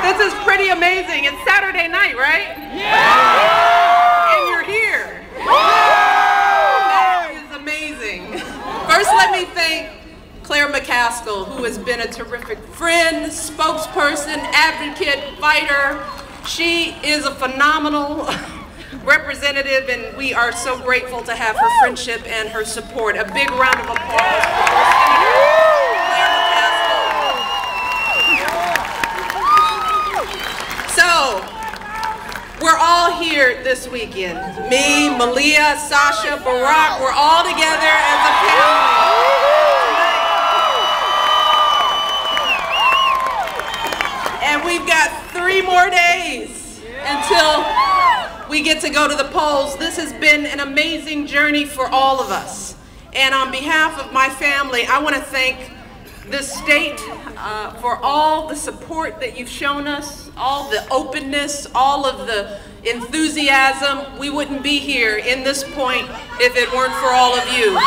This is pretty amazing. It's Saturday night, right? Yeah! And you're here. That is amazing. First, let me thank Claire McCaskill, who has been a terrific friend, spokesperson, advocate, fighter. She is a phenomenal representative, and we are so grateful to have her friendship and her support. A big round of applause for Senator Claire McCaskill. So, we're all here this weekend. Me, Malia, Sasha, Barack, we're all together as a family. And we've got 3 more days until we get to go to the polls. This has been an amazing journey for all of us. And on behalf of my family, I want to thank the state for all the support that you've shown us, all the openness, all of the enthusiasm. We wouldn't be here in this point if it weren't for all of you.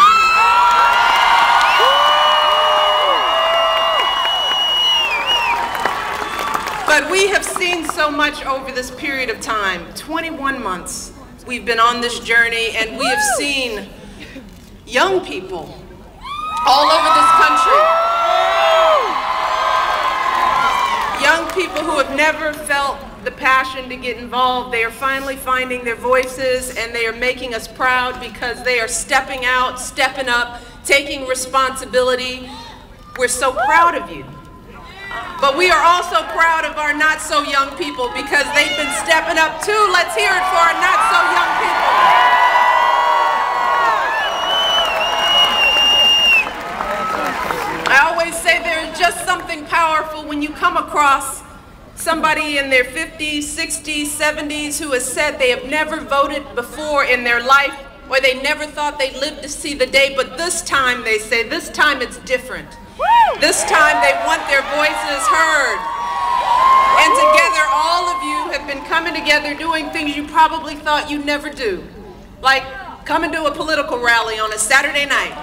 But we have seen so much over this period of time. 21 months we've been on this journey, and we have seen young people all over this country. Young people who have never felt the passion to get involved. They are finally finding their voices, and they are making us proud because they are stepping out, stepping up, taking responsibility. We're so proud of you. But we are also proud of our not so young people because they've been stepping up too. Let's hear it for our not so young people. I always say there's just something powerful when you come across somebody in their 50s, 60s, 70s who has said they have never voted before in their life, or they never thought they'd live to see the day, but this time, they say, this time it's different. This time they want their voices heard. And together, all of you have been coming together doing things you probably thought you'd never do. Like coming to a political rally on a Saturday night.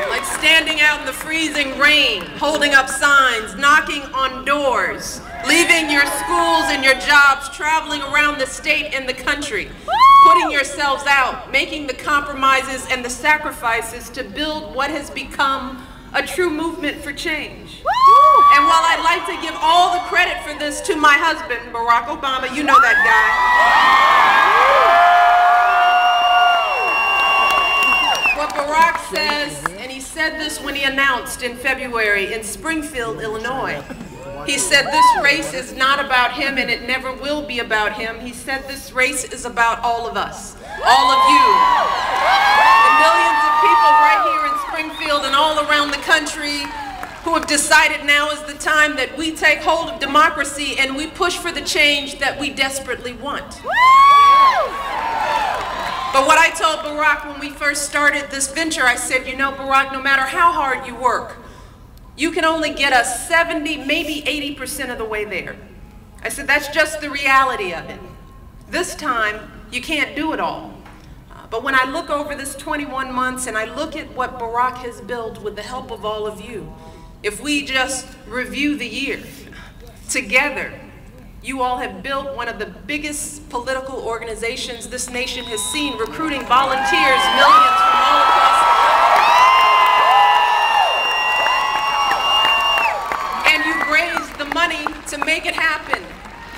Like standing out in the freezing rain, holding up signs, knocking on doors, leaving your schools and your jobs, traveling around the state and the country, putting yourselves out, making the compromises and the sacrifices to build what has become a true movement for change. And while I'd like to give all the credit for this to my husband, Barack Obama, you know that guy. What Barack says, and he said this when he announced in February in Springfield, Illinois, he said this race is not about him and it never will be about him. He said this race is about all of us, all of you. The millions of people right here in Springfield and all around the country who have decided now is the time that we take hold of democracy and we push for the change that we desperately want. But what I told Barack when we first started this venture, I said, you know, Barack, no matter how hard you work, you can only get us 70, maybe 80% of the way there. I said, that's just the reality of it. This time, you can't do it all. But when I look over this 21 months and I look at what Barack has built with the help of all of you, if we just review the year together, you all have built one of the biggest political organizations this nation has seen, recruiting volunteers, millions from all across the country. And you've raised the money to make it happen,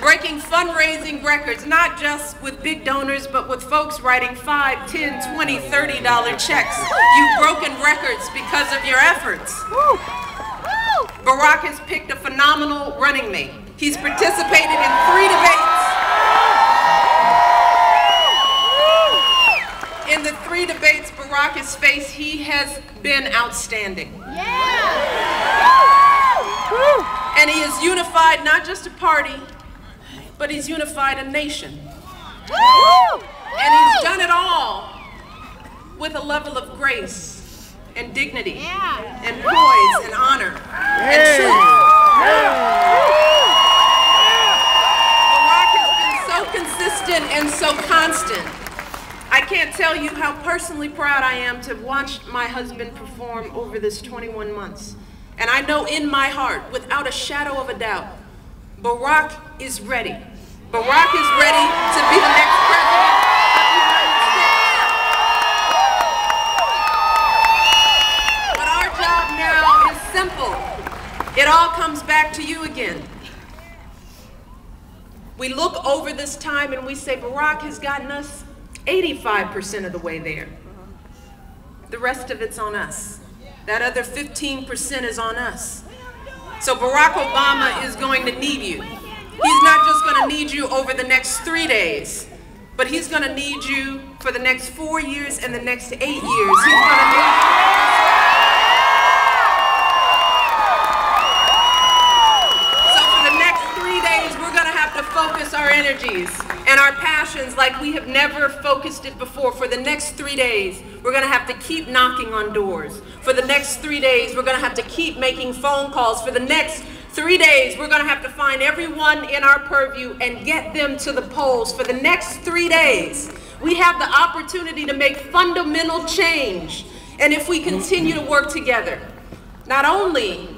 breaking fundraising records, not just with big donors, but with folks writing $5, $10, $20, $30 checks. You've broken records because of your efforts. Barack has picked a phenomenal running mate. He's participated in 3 debates. In the 3 debates Barack has faced, he has been outstanding. And he has unified not just a party, but he's unified a nation. And he's done it all with a level of grace and dignity and poise and honor and truth. Barack has been so consistent and so constant. I can't tell you how personally proud I am to watch my husband perform over this 21 months. And I know in my heart, without a shadow of a doubt, Barack is ready. Barack is ready to be the next president of the United States. But our job now is simple. It all comes back to you again. We look over this time and we say, Barack has gotten us 85% of the way there. The rest of it's on us. That other 15% is on us. So Barack Obama is going to need you. He's not just going to need you over the next 3 days, but he's going to need you for the next 4 years and the next 8 years. He's going to need you. So for the next 3 days, we're going to have to focus our energies and our passions like we have never focused it before. For the next 3 days, we're going to have to keep knocking on doors. For the next 3 days, we're going to have to keep making phone calls. For the next 3 days, we're going to have to find everyone in our purview and get them to the polls. For the next 3 days, we have the opportunity to make fundamental change. And if we continue to work together, not only